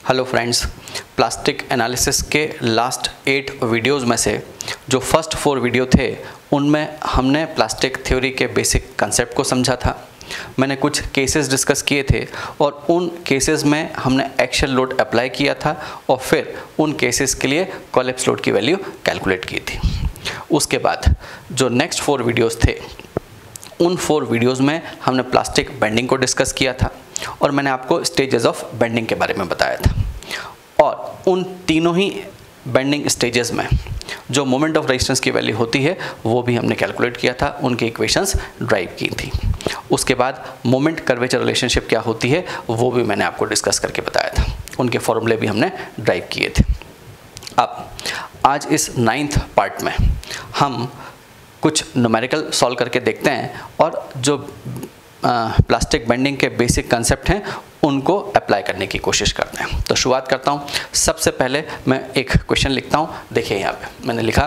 Hello friends, plastic analysis के last 8 videos में से जो फर्स्ट 4 वीडियो थे उनमें हमने प्लास्टिक थ्योरी के बेसिक कंसेप्ट को समझा था। मैंने कुछ केसेस डिस्कस किए थे और उन केसेस में हमने एक्शन लोड अप्लाई किया था और फिर उन केसेस के लिए कोलैप्स लोड की वैल्यू कैलकुलेट की थी। उसके बाद जो नेक्स्ट 4 वीडियोज़ थे उन 4 वीडियोज़ में हमने प्लास्टिक बेंडिंग को डिस्कस किया था और मैंने आपको स्टेजेस ऑफ बेंडिंग के बारे में बताया था। और उन तीनों ही बेंडिंग स्टेजेस में जो मोमेंट ऑफ रेजिस्टेंस की वैल्यू होती है वो भी हमने कैलकुलेट किया था, उनकी इक्वेशंस ड्राइव की थी। उसके बाद मोमेंट कर्वेचर रिलेशनशिप क्या होती है वो भी मैंने आपको डिस्कस करके बताया था, उनके फॉर्मूले भी हमने ड्राइव किए थे। अब आज इस 9th पार्ट में हम कुछ न्यूमेरिकल सॉल्व करके देखते हैं और जो प्लास्टिक बेंडिंग के बेसिक कंसेप्ट हैं उनको अप्लाई करने की कोशिश करते हैं। तो शुरुआत करता हूं। सबसे पहले मैं एक क्वेश्चन लिखता हूं। देखिए यहाँ पे मैंने लिखा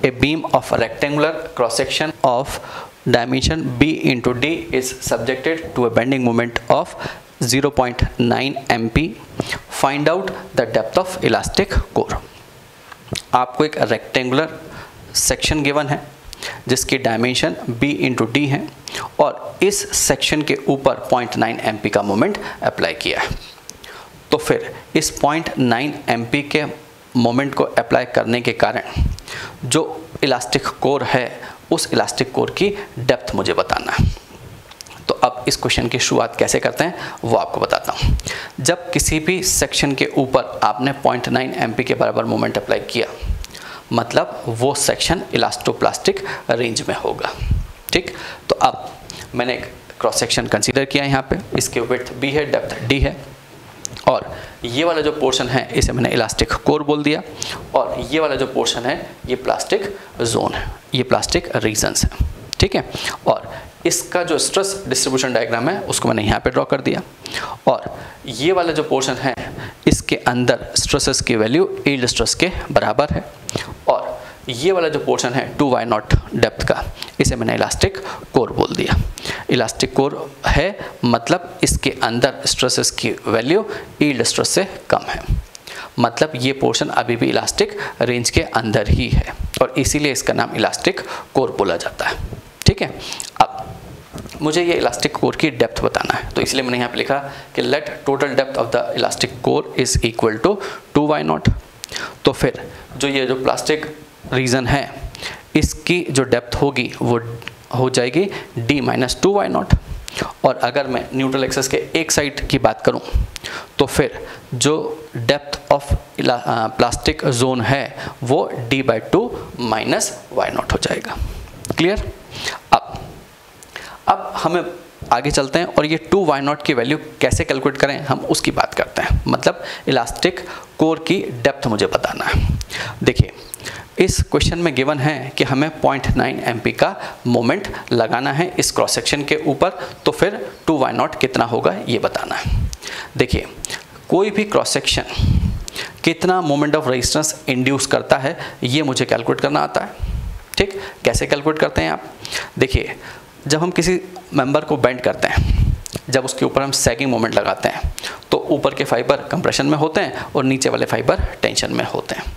a beam of rectangular cross section of dimension b into D is subjected to a bending moment of 0.9 MP। Find out the depth of elastic core. आपको एक रेक्टेंगुलर सेक्शन गिवन है जिसकी डायमेंशन b इंटू डी है और इस section के ऊपर 0.9 MP का मोमेंट अप्लाई किया है। तो फिर इस 0.9 MP के मोमेंट को अप्लाई करने के कारण जो इलास्टिक कोर है उस इलास्टिक कोर की डेप्थ मुझे बताना है। तो अब इस क्वेश्चन की शुरुआत कैसे करते हैं वो आपको बताता हूँ। जब किसी भी सेक्शन के ऊपर आपने 0.9 MP के बराबर मोमेंट अप्लाई किया मतलब वो सेक्शन इलास्टोप्लास्टिक रेंज में होगा। ठीक, तो अब मैंने एक क्रॉस सेक्शन कंसीडर किया यहाँ पे, इसके विड्थ b है, डेप्थ d है और ये वाला जो पोर्शन है इसे मैंने इलास्टिक कोर बोल दिया और ये वाला जो पोर्शन है ये प्लास्टिक जोन है, ये प्लास्टिक रीजन्स है। ठीक है, और इसका जो स्ट्रेस डिस्ट्रीब्यूशन डायग्राम है उसको मैंने यहाँ पे ड्रॉ कर दिया और ये वाला जो पोर्शन है इसके अंदर स्ट्रेसेस की वैल्यू यील्ड स्ट्रेस के बराबर है और ये वाला जो पोर्शन है 2y0 डेप्थ का इसे मैंने इलास्टिक कोर बोल दिया। इलास्टिक कोर है मतलब इसके अंदर स्ट्रेसेस की वैल्यू यील्ड स्ट्रेस से कम है, मतलब ये पोर्शन अभी भी इलास्टिक रेंज के अंदर ही है और इसीलिए इसका नाम इलास्टिक कोर बोला जाता है। ठीक है, अब मुझे ये इलास्टिक कोर की डेप्थ बताना है तो इसलिए मैंने यहाँ पे लिखा कि let total depth of the elastic core is equal to 2y0। तो फिर जो ये जो प्लास्टिक रीजन है इसकी जो डेप्थ होगी वो हो जाएगी d माइनस 2y0 और अगर मैं न्यूट्रल एक्सिस के एक साइड की बात करूं तो फिर जो डेप्थ ऑफ प्लास्टिक जोन है वो d/2 माइनस y0 हो जाएगा। क्लियर? अब हमें आगे चलते हैं और ये 2y0 की वैल्यू कैसे कैलकुलेट करें हम उसकी बात करते हैं। मतलब इलास्टिक कोर की डेप्थ मुझे बताना है। देखिए इस क्वेश्चन में गिवन है कि हमें 0.9 MP का मोमेंट लगाना है इस क्रॉस सेक्शन के ऊपर, तो फिर 2y0 कितना होगा ये बताना है। देखिए कोई भी क्रॉस सेक्शन कितना मोमेंट ऑफ रेजिस्टेंस इंड्यूस करता है ये मुझे कैलकुलेट करना आता है। ठीक, कैसे कैलकुलेट करते हैं आप? देखिए जब हम किसी मेंबर को बेंड करते हैं, जब उसके ऊपर हम सैगिंग मोमेंट लगाते हैं तो ऊपर के फाइबर कंप्रेशन में होते हैं और नीचे वाले फाइबर टेंशन में होते हैं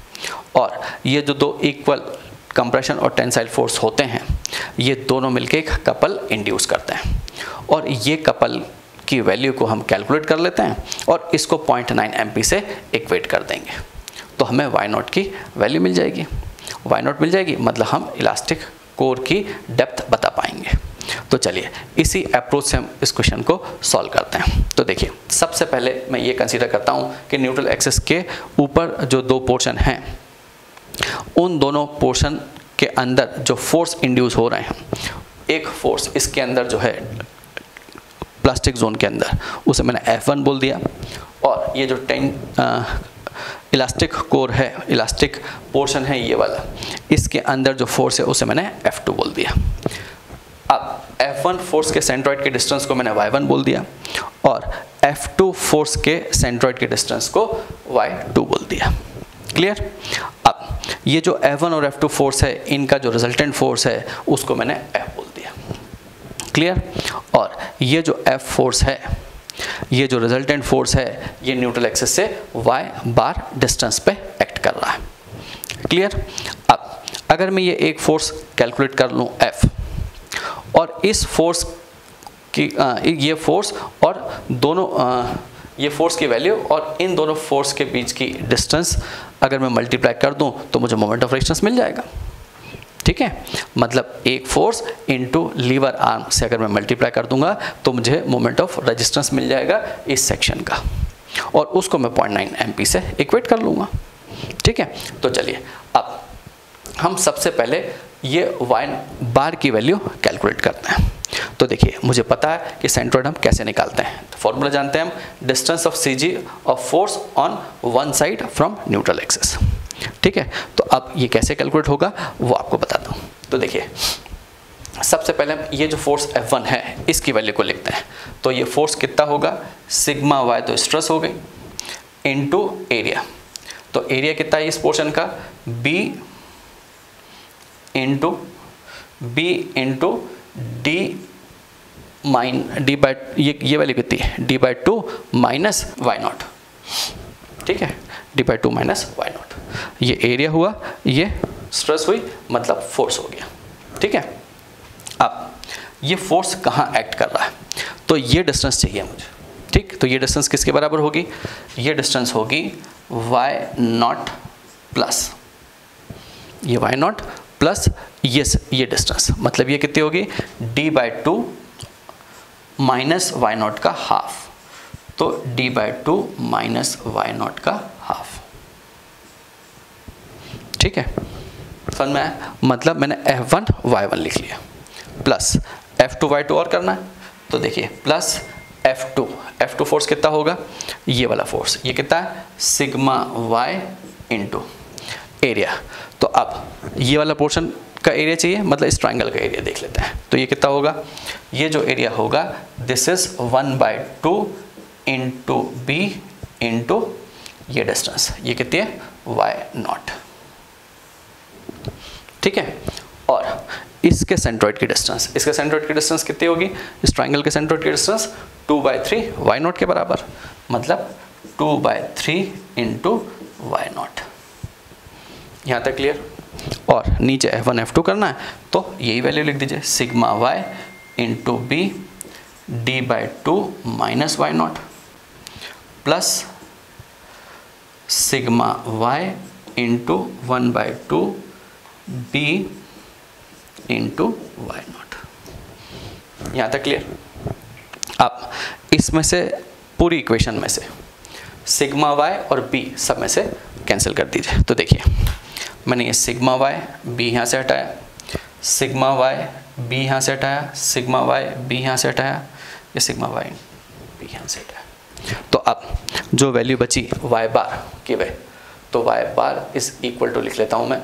और ये जो दो इक्वल कंप्रेशन और टेंसाइल फोर्स होते हैं ये दोनों मिलके एक कपल इंड्यूस करते हैं और ये कपल की वैल्यू को हम कैलकुलेट कर लेते हैं और इसको 0.9 MP से इक्वेट कर देंगे तो हमें y0 की वैल्यू मिल जाएगी। y0 मिल जाएगी मतलब हम इलास्टिक कोर की डेप्थ बता पाएंगे। तो चलिए इसी अप्रोच से हम इस क्वेश्चन को सॉल्व करते हैं। तो देखिए सबसे पहले मैं ये कंसीडर करता हूँ कि न्यूट्रल एक्सिस के ऊपर जो दो पोर्शन हैं उन दोनों पोर्शन के अंदर जो फोर्स इंड्यूस हो रहे हैं, एक फोर्स इसके अंदर जो है प्लास्टिक जोन के अंदर उसे मैंने F1 बोल दिया और ये जो इलास्टिक कोर है, इलास्टिक पोर्शन है ये वाला, इसके अंदर जो फोर्स है उसे मैंने F2 बोल दिया। अब F1 फोर्स के सेंट्रॉइड के डिस्टेंस को मैंने y1 बोल दिया और F2 फोर्स के सेंट्रॉइड के डिस्टेंस को y2 बोल दिया। क्लियर? अब ये जो F1 और F2 फोर्स है इनका जो रिजल्टेंट फोर्स है उसको मैंने F बोल दिया। क्लियर? और ये जो F फोर्स है ये जो रिजल्टेंट फोर्स है ये न्यूट्रल एक्सिस से y बार डिस्टेंस पे एक्ट कर रहा है। क्लियर? अब अगर मैं ये एक फोर्स कैलकुलेट कर लूँ F, और इस फोर्स की ये फोर्स और दोनों ये फोर्स की वैल्यू और इन दोनों फोर्स के बीच की डिस्टेंस अगर मैं मल्टीप्लाई कर दूं तो मुझे मोमेंट ऑफ रेजिस्टेंस मिल जाएगा। ठीक है, मतलब एक फोर्स इनटू लीवर आर्म से अगर मैं मल्टीप्लाई कर दूंगा तो मुझे मोमेंट ऑफ रेजिस्टेंस मिल जाएगा इस सेक्शन का, और उसको मैं 0.9 MP से इक्वेट कर लूँगा। ठीक है, तो चलिए अब हम सबसे पहले ये y बार की वैल्यू कैलकुलेट करते हैं। तो देखिए मुझे पता है कि सेंट्रोइड हम कैसे निकालते हैं। तो फॉर्मूला जानते हैं हम, distance of CG of force on one side from neutral axis. ठीक है, तो अब ये कैसे कैलकुलेट होगा वो आपको बताता हूँ। तो देखिए सबसे पहले हम ये जो फोर्स F1 है इसकी वैल्यू को लिखते हैं। तो ये फोर्स कितना होगा, सिग्मा y तो स्ट्रेस हो गई इनटू एरिया। तो एरिया कितना है इस पोर्शन का, B इंटू डी बाई ये वैल्यू कितनी है, d/2 माइनस y0। ठीक है, d/2 माइनस y0, ये एरिया हुआ, ये स्ट्रेस हुई, मतलब फोर्स हो गया। ठीक है, अब ये फोर्स कहाँ एक्ट कर रहा है, तो ये डिस्टेंस चाहिए मुझे। ठीक, तो ये डिस्टेंस किसके बराबर होगी, ये डिस्टेंस होगी y0 प्लस ये y0 प्लस ये डिस्टेंस, मतलब ये कितनी होगी, d/2 माइनस y0 का हाफ। तो d/2 माइनस y0 का हाफ। ठीक है, समझ में आया? मतलब मैंने F1 y1 लिख लिया प्लस F2 y2 और करना है। तो देखिए प्लस F2 फोर्स कितना होगा, ये वाला फोर्स, ये कितना है, सिग्मा y इंटू एरिया। तो अब ये वाला पोर्शन का एरिया चाहिए, मतलब इस ट्राइंगल का एरिया देख लेते हैं। तो ये कितना होगा, ये जो एरिया होगा this is 1/2 into B into ये डिस्टेंस, ये कितनी है, y0। ठीक है, और इसके सेंट्रोइड की डिस्टेंस, कितनी होगी, इस ट्राइंगल के सेंट्रोइड की डिस्टेंस 2/3 y0 के बराबर, मतलब 2/3 इंटू y0। यहाँ तक क्लियर? और नीचे F1 F2 करना है तो यही वैल्यू लिख दीजिए, sigma y into B d/2 minus y0 plus sigma y into 1/2 b into y0। यहाँ तक क्लियर? अब इसमें से पूरी इक्वेशन में से सिग्मा y और b सब में से कैंसिल कर दीजिए। तो देखिए मैंने ये सिग्मा y b यहाँ से हटाया, सिग्मा y b यहाँ से हटाया, सिग्मा y b यहाँ से हटाया, ये सिग्मा y b यहाँ से हटाया। तो अब जो वैल्यू बची y बार की वह, तो y bar is equal to लिख लेता हूँ मैं।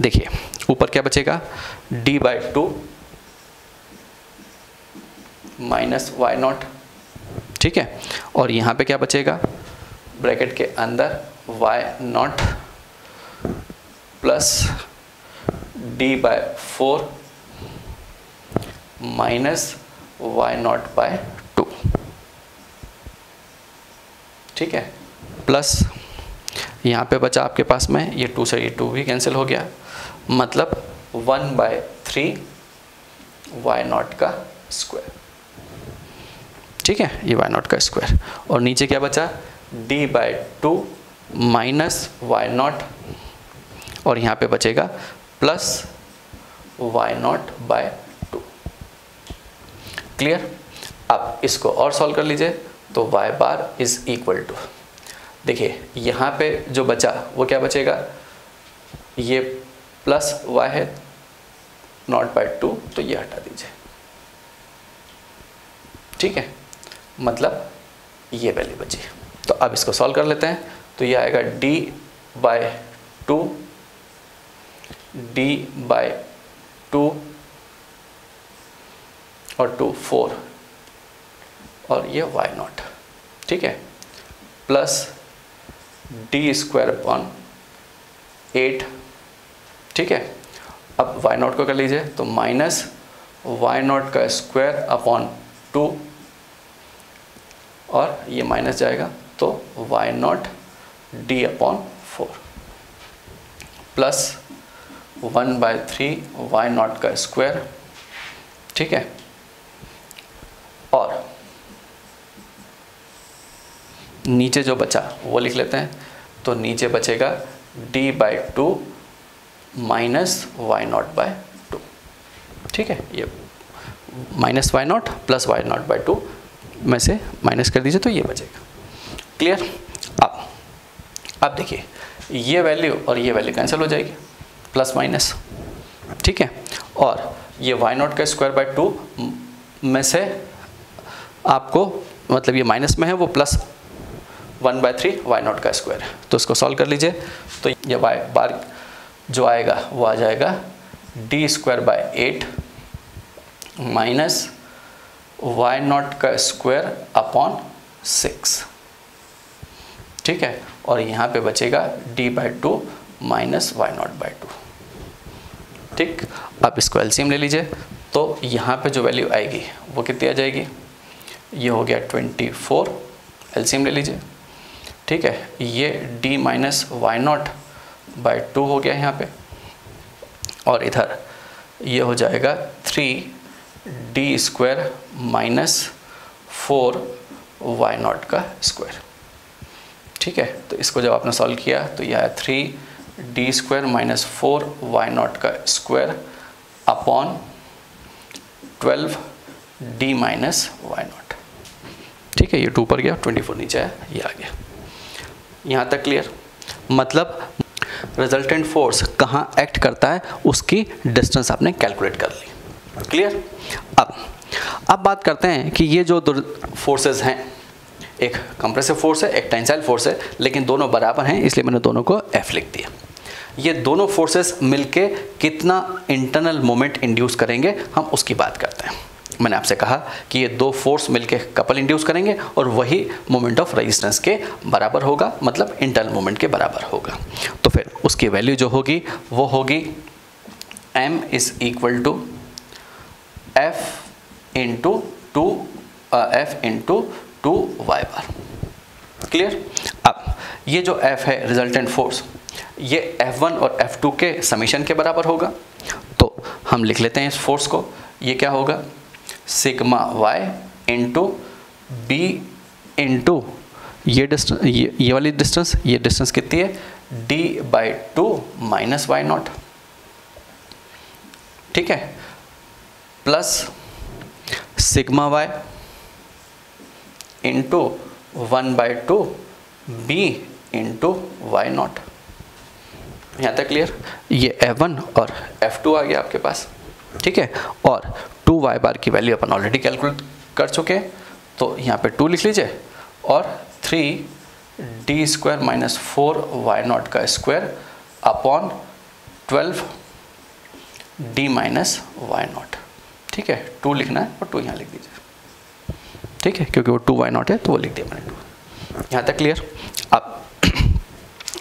देखिए ऊपर क्या बचेगा, d/2 माइनस y0। ठीक है, और यहाँ पे क्या बचेगा, ब्रैकेट के अंदर y0 plus d/4 minus y0/2। ठीक है, प्लस यहाँ पे बचा आपके पास में ये 2 से ये 2 भी कैंसिल हो गया, मतलब 1/3 y0 का स्क्वायर। ठीक है, ये y0 का स्क्वायर, और नीचे क्या बचा, d/2 माइनस y0, और यहाँ पे बचेगा प्लस y0/2। क्लियर? अब इसको और सॉल्व कर लीजिए, तो y bar is equal to, देखिए यहाँ पे जो बचा वो क्या बचेगा, ये प्लस y है 0/2, तो ये हटा दीजिए। ठीक है, मतलब ये वैल्यू बची। तो अब इसको सॉल्व कर लेते हैं। तो ये आएगा d/2 और 2 4 और ये y0। ठीक है, प्लस d²/8। ठीक है, अब y0 को कर लीजिए, तो माइनस y0 का स्क्वायर अपॉन 2 और ये माइनस जाएगा तो Y naught D upon 4 plus 1/3 Y naught का स्क्वायर, ठीक है, और नीचे जो बचा वो लिख लेते हैं। तो नीचे बचेगा d/2 minus Y naught by 2, ठीक है, ये minus Y naught plus Y naught by 2 में से माइनस कर दीजिए तो ये बचेगा। क्लियर? अब देखिए ये वैल्यू और ये वैल्यू कैंसिल हो जाएगी, प्लस माइनस, ठीक है, और ये वाई नॉट का स्क्वायर बाय 2 में से आपको मतलब ये माइनस में है वो प्लस 1/3 वाई नॉट का स्क्वायर है, तो इसको सॉल्व कर लीजिए। तो ये वाई बार जो आएगा वो आ जाएगा d² / 8 माइनस वाई नॉट का स्क्वायर अपॉन 6, ठीक है, और यहाँ पे बचेगा d/2 minus Y naught by 2, ठीक। अब इसको एलसीएम ले लीजिए, तो यहाँ पे जो वैल्यू आएगी वो कितनी आ जाएगी, ये हो गया 24, एलसीएम ले लीजिए, ठीक है, ये d minus Y naught by 2 हो गया यहाँ पे, और इधर ये हो जाएगा 3d² माइनस 4 वाई नॉट का स्क्वायर, ठीक है। तो इसको जब आपने सॉल्व किया तो यह है 3d² माइनस 4 वाई नॉट का square upon 12d minus Y naught, ठीक है, ये 2 पर गया, 24 नीचे है, ये आ गया। यहाँ तक क्लियर? मतलब रिजल्टेंट फोर्स कहाँ एक्ट करता है उसकी डिस्टेंस आपने कैलकुलेट कर ली। क्लियर? अब बात करते हैं कि ये जो दो फोर्सेस हैं, एक कंप्रेसिव फोर्स है, एक टेंसाइल फोर्स है, लेकिन दोनों बराबर हैं, इसलिए मैंने दोनों को F लिख दिया। ये दोनों फोर्सेस मिलके कितना इंटरनल मोमेंट इंड्यूस करेंगे हम उसकी बात करते हैं। मैंने आपसे कहा कि ये दो फोर्स मिलके कपल इंड्यूस करेंगे और वही मोमेंट ऑफ रेजिस्टेंस के बराबर होगा, मतलब इंटरनल मोमेंट के बराबर होगा। तो फिर उसकी वैल्यू जो होगी वो होगी m is equal to F into 2 Y bar. Clear? अब ये जो F है रिजल्टेंट फोर्स, ये F1 और F2 के समीशन के बराबर होगा। तो हम लिख लेते हैं इस फोर्स को, ये क्या होगा, sigma y into B into ये डिस्टेंस, ये वाली डिस्टेंस, ये डिस्टेंस कितनी है, d/2 माइनस वाई नॉट, ठीक है, plus sigma y into 1/2 b into Y naught. यहाँ तक क्लियर? ये F1 और F2 आ गया आपके पास, ठीक है, और 2 वाई बार की वैल्यू अपन ऑलरेडी कैलकुलेट कर चुके हैं, तो यहाँ पे 2 लिख लीजिए और 3d² माइनस 4 वाई नॉट का square upon 12d minus Y naught, ठीक है, 2 लिखना है और 2 यहाँ लिख दीजिए, ठीक है, क्योंकि वो 2 वाई नॉट है तो वो लिख दिया मैंने 2। यहाँ तक क्लियर?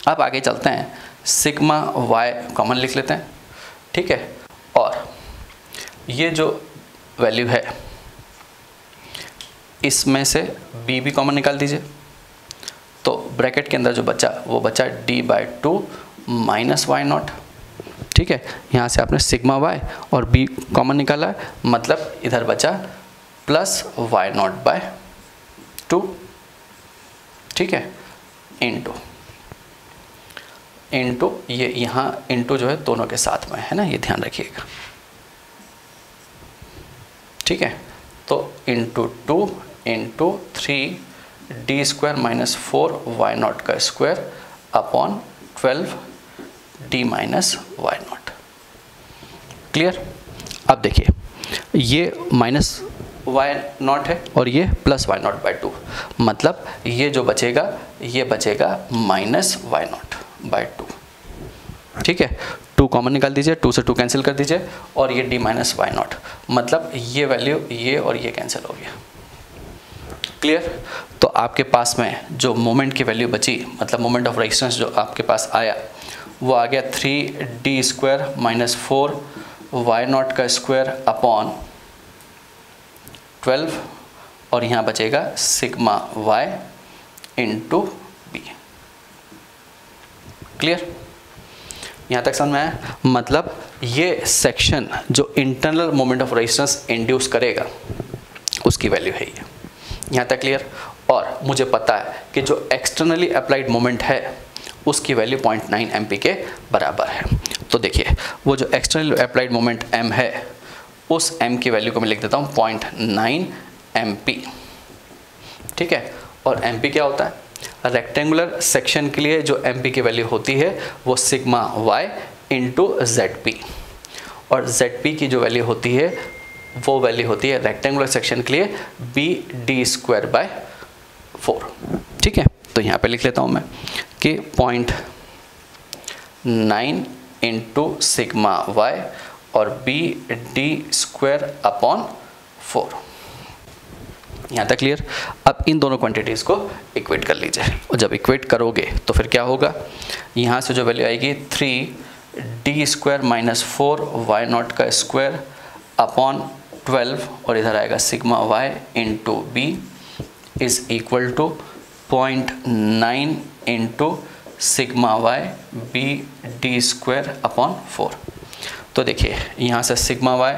अब आगे चलते हैं, सिग्मा y कॉमन लिख लेते हैं, ठीक है, और ये जो वैल्यू है इसमें से b भी कॉमन निकाल दीजिए। तो ब्रैकेट के अंदर जो बचा वो बचा d/2 माइनस वाई नॉट, ठीक है, यहाँ से आपने सिग्मा y और b कॉमन निकाला है, मतलब इधर बचा प्लस वाई नॉट बाय 2, ठीक है, इंटू ये यहाँ इंटू जो है दोनों के साथ में है ना, ये ध्यान रखिएगा, ठीक है। तो into 2 into 3d² minus 4 Y naught का square upon 12d minus Y naught. Clear? अब देखिए ये माइनस वाई नॉट है और ये प्लस वाई नॉट बाय 2, मतलब ये जो बचेगा ये बचेगा माइनस वाई नॉट बाय 2, ठीक है, 2 कॉमन निकाल दीजिए, 2 से 2 कैंसिल कर दीजिए और ये d माइनस वाई नॉट, मतलब ये वैल्यू ये और ये कैंसिल हो गया। क्लियर? तो आपके पास में जो मोमेंट की वैल्यू बची, मतलब मोमेंट ऑफ रेजिस्टेंस जो आपके पास आया वो आ गया 3d² माइनस 4 वाई नॉट का स्क्वायर अपॉन 12 और यहाँ बचेगा sigma Y into B. Clear? यहाँ तक समझ में आया? मतलब ये सेक्शन जो internal moment of resistance induce करेगा उसकी वैल्यू है ये। यहाँ तक क्लियर? और मुझे पता है कि जो एक्सटर्नली अप्लाइड मोमेंट है उसकी वैल्यू 0.9 एमपी के बराबर है। तो देखिए वो जो एक्सटर्नली अप्लाइड मोमेंट m है उस m की वैल्यू को मैं लिख देता हूँ 0.9 एमपी। ठीक है? और mp क्या होता है? रेक्टेंगुलर सेक्शन के लिए जो mp की वैल्यू होती है वो सिग्मा y इंटू ZP, और ZP की जो वैल्यू होती है वो वैल्यू होती है रेक्टेंगुलर सेक्शन के लिए BD²/4। ठीक है? तो यहाँ पे लिख लेता हूँ मैं कि 0.9 इंटू सिग्मा y और BD²/4। यहाँ तक क्लियर? अब इन दोनों क्वांटिटीज़ को इक्वेट कर लीजिए, और जब इक्वेट करोगे तो फिर क्या होगा? यहाँ से जो वैल्यू आएगी 3D² - 4y0 का स्क्वायर अपॉन 12, और इधर आएगा sigma y into B is equal to 0.9 into sigma y BD²/4। तो देखिए यहाँ से सिग्मा y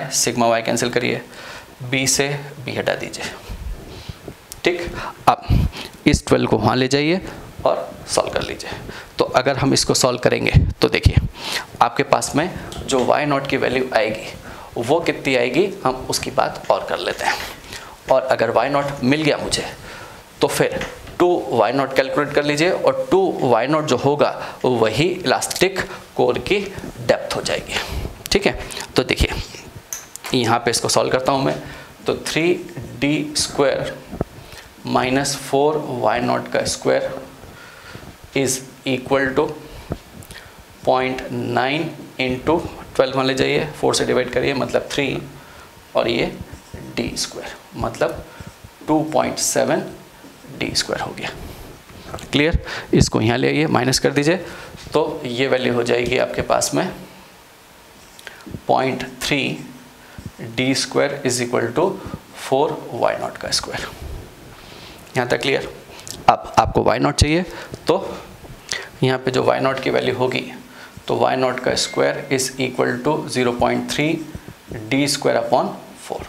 कैंसिल करिए, b से b हटा दीजिए। ठीक? अब इस 12 को वहाँ ले जाइए और सॉल्व कर लीजिए। तो अगर हम इसको सॉल्व करेंगे तो देखिए आपके पास में जो y0 की वैल्यू आएगी वो कितनी आएगी, हम उसकी बात और कर लेते हैं। और अगर y0 मिल गया मुझे तो फिर 2y0 कैलकुलेट कर लीजिए, और 2y0 जो होगा वही इलास्टिक कोर की डेप्थ हो जाएगी। ठीक है? तो देखिए यहाँ पे इसको सॉल्व करता हूँ मैं, तो 3D² - 4y0 का square is equal to 0.9 into 12 मान ले जाइए, 4 से डिवाइड करिए मतलब 3, और ये D² मतलब 2.7 D² हो गया। क्लियर? इसको यहाँ ले आइए, माइनस कर दीजिए, तो ये वैल्यू हो जाएगी आपके पास में 0.3 D² is equal to 4y0 का स्क्वायर। यहाँ तक क्लियर? अब आपको y0 चाहिए, तो यहाँ पे जो y0 की वैल्यू होगी तो y0 का square is equal to 0.3 D²/4।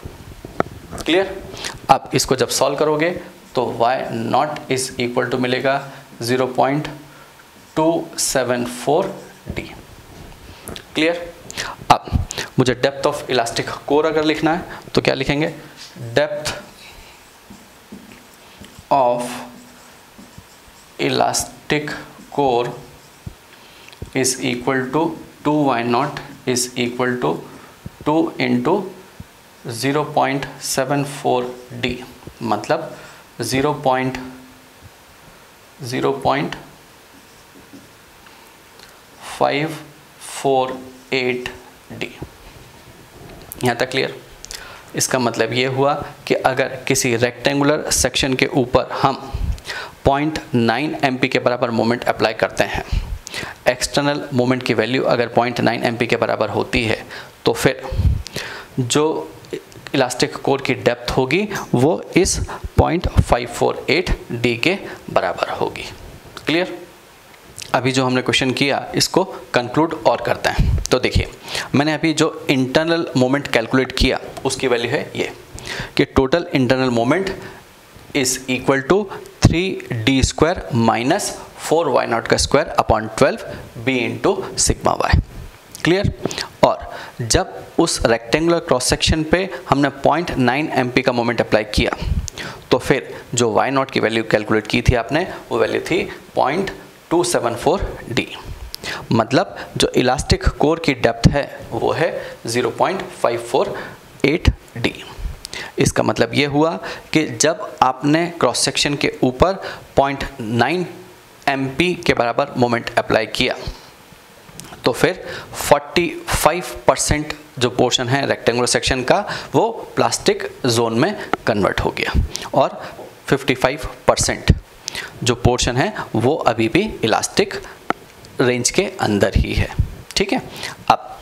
Clear? अब इसको जब सॉल्व करोगे तो y0 इज इक्वल टू मिलेगा 0.274 D। क्लियर? अब मुझे डेप्थ ऑफ इलास्टिक कोर अगर लिखना है तो क्या लिखेंगे? Depth of elastic core is equal to 2y0 is equal to 2 into 0.74 D, मतलब 0.548 D। यहाँ तक क्लियर? इसका मतलब ये हुआ कि अगर किसी रेक्टेंगुलर सेक्शन के ऊपर हम 0.9 एमपी के बराबर मोमेंट अप्लाई करते हैं, एक्सटर्नल मोमेंट की वैल्यू अगर 0.9 एमपी के बराबर होती है, तो फिर जो इलास्टिक कोर की डेप्थ होगी वो इस 0.548 D के बराबर होगी। क्लियर? अभी जो हमने क्वेश्चन किया इसको कंक्लूड और करते हैं। तो देखिए मैंने अभी जो इंटरनल मोमेंट कैलकुलेट किया उसकी वैल्यू है ये, कि total internal moment is equal to 3D² - 4y0 का square upon 12 b into sigma y। Clear? और जब उस रेक्टेंगुलर क्रॉस सेक्शन पे हमने 0.9 एमपी का मोमेंट अप्लाई किया तो फिर जो y0 की वैल्यू कैलकुलेट की थी आपने वो वैल्यू थी 0.274 D। मतलब जो इलास्टिक कोर की डेप्थ है वो है 0.548 D। इसका मतलब ये हुआ कि जब आपने क्रॉस सेक्शन के ऊपर 0.9 एमपी के बराबर मोमेंट अप्लाई किया तो फिर 45% जो पोर्शन है रेक्टेंगुलर सेक्शन का वो प्लास्टिक जोन में कन्वर्ट हो गया, और 55% जो पोर्शन है वो अभी भी इलास्टिक रेंज के अंदर ही है। ठीक है? अब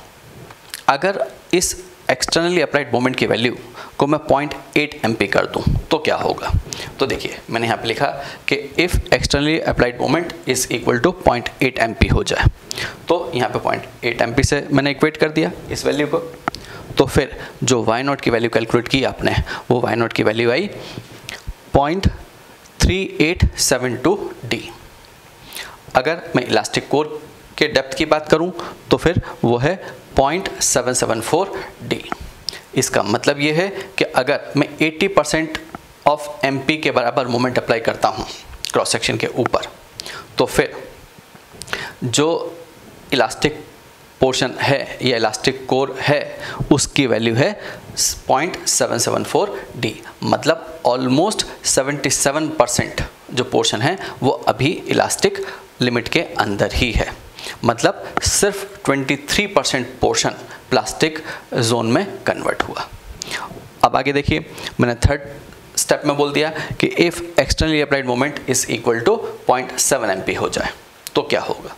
अगर इस एक्सटर्नली अप्लाइड मोमेंट की वैल्यू को मैं 0.8 एमपी कर दूं तो क्या होगा। तो देखिए मैंने यहाँ पे लिखा कि if externally applied moment is equal to 0.8 MP हो जाए, तो यहाँ पे 0.8 एमपी से मैंने इक्वेट कर दिया इस वैल्यू को। तो फिर जो y0 की वैल्यू कैलकुलेट की आपने, वो y0 की वैल्यू आई 0.3872 डी। अगर मैं इलास्टिक कोर के डेप्थ की बात करूं तो फिर वो है 0.774 डी। इसका मतलब ये है कि अगर मैं 80% ऑफ एमपी के बराबर मोमेंट अप्लाई करता हूं क्रॉस सेक्शन के ऊपर, तो फिर जो इलास्टिक पोर्शन है या इलास्टिक कोर है उसकी वैल्यू है 0.774 डी। मतलब ऑलमोस्ट 77% जो पोर्शन है वो अभी इलास्टिक लिमिट के अंदर ही है। मतलब सिर्फ 23% पोर्शन प्लास्टिक जोन में कन्वर्ट हुआ। अब आगे देखिए, मैंने थर्ड स्टेप में बोल दिया कि if externally applied moment is equal to 0.7 MP हो जाए तो क्या होगा।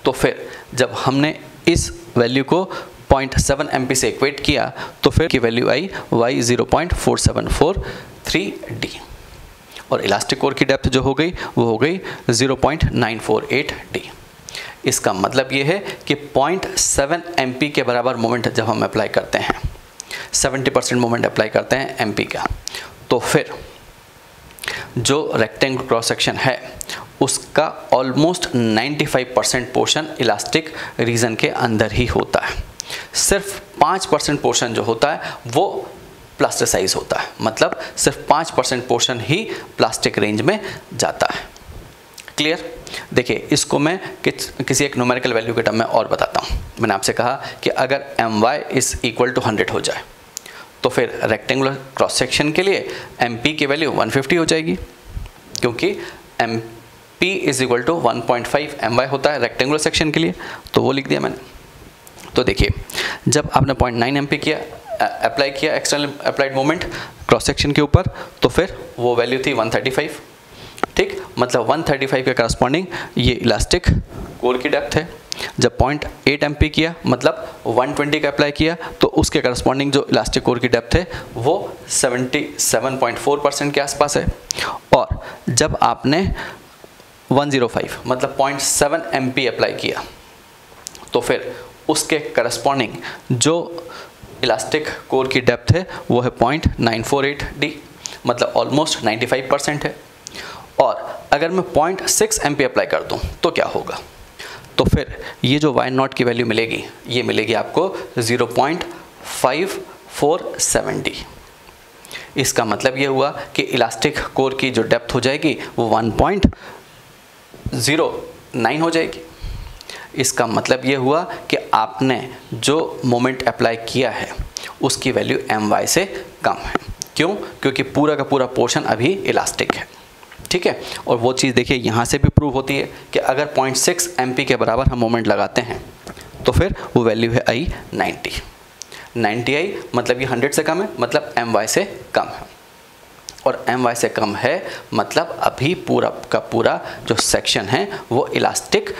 तो फिर जब हमने इस वैल्यू को 0.7 एमपी से इक्वेट किया तो फिर की वैल्यू आई y 0.4743 डी, और इलास्टिक कोर की डेप्थ जो हो गई वो हो गई 0.948 डी। इसका मतलब ये है कि 0.7 एमपी के बराबर मोमेंट जब हम अप्लाई करते हैं, 70% मोमेंट अप्लाई करते हैं एमपी का, तो फिर जो रेक्टेंगल क्रॉस सेक्शन है उसका ऑलमोस्ट 95% पोर्शन इलास्टिक रीजन के अंदर ही होता है। सिर्फ 5% पोर्शन जो होता है वो प्लास्टिसाइज होता है। मतलब सिर्फ 5% पोर्शन ही प्लास्टिक रेंज में जाता है। क्लियर। देखिए इसको मैं किसी एक न्यूमेरिकल वैल्यू के टर्म में और बताता हूँ। मैंने आपसे कहा कि अगर my इज़ इक्वल टू 100 हो जाए तो फिर रेक्टेंगुलर क्रॉस सेक्शन के लिए mp की वैल्यू 150 हो जाएगी, क्योंकि mp is equal to 1.5 my होता है रेक्टेंगुलर सेक्शन के लिए, तो वो लिख दिया मैंने। तो देखिए जब आपने 0.9 mp किया अप्लाई किया external applied moment cross section के ऊपर, तो फिर वो वैल्यू थी 135। ठीक, मतलब 135 के करस्पॉन्डिंग ये इलास्टिक कोर की डेप्थ है। जब 0.8 एमपी किया मतलब 120 का अप्लाई किया तो उसके करस्पॉन्डिंग जो इलास्टिक कोर की डेप्थ है वो 77.4% के आसपास है। और जब आपने 105 मतलब 0.7 एमपी अप्लाई किया तो फिर उसके करस्पॉन्डिंग जो इलास्टिक कोर की डेप्थ है वो है 0.948 डी, मतलब ऑलमोस्ट 95% है। और अगर मैं 0.6 एमपी अप्लाई कर दूं तो क्या होगा। तो फिर ये जो y0 की वैल्यू मिलेगी ये मिलेगी आपको 0.547 डी। इसका मतलब ये हुआ कि इलास्टिक कोर की जो डेप्थ हो जाएगी वो 1.09 हो जाएगी। इसका मतलब ये हुआ कि आपने जो मोमेंट अप्लाई किया है उसकी वैल्यू my से कम है। क्यों? क्योंकि पूरा का पूरा पोर्शन अभी इलास्टिक है। ठीक है, और वो चीज़ देखिए यहाँ से भी प्रूव होती है कि अगर 0.6 एमपी के बराबर हम मोमेंट लगाते हैं तो फिर वो वैल्यू है आई 90 आई, मतलब ये 100 से कम है, मतलब my से कम है। और my से कम है मतलब अभी पूरा का पूरा जो सेक्शन है वो इलास्टिक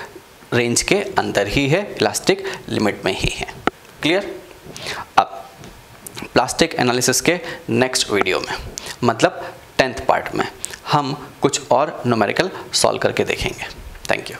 रेंज के अंदर ही है, इलास्टिक लिमिट में ही है। क्लियर। अब प्लास्टिक एनालिसिस के नेक्स्ट वीडियो में मतलब 10th पार्ट में हम कुछ और न्यूमेरिकल सॉल्व करके देखेंगे। Thank you.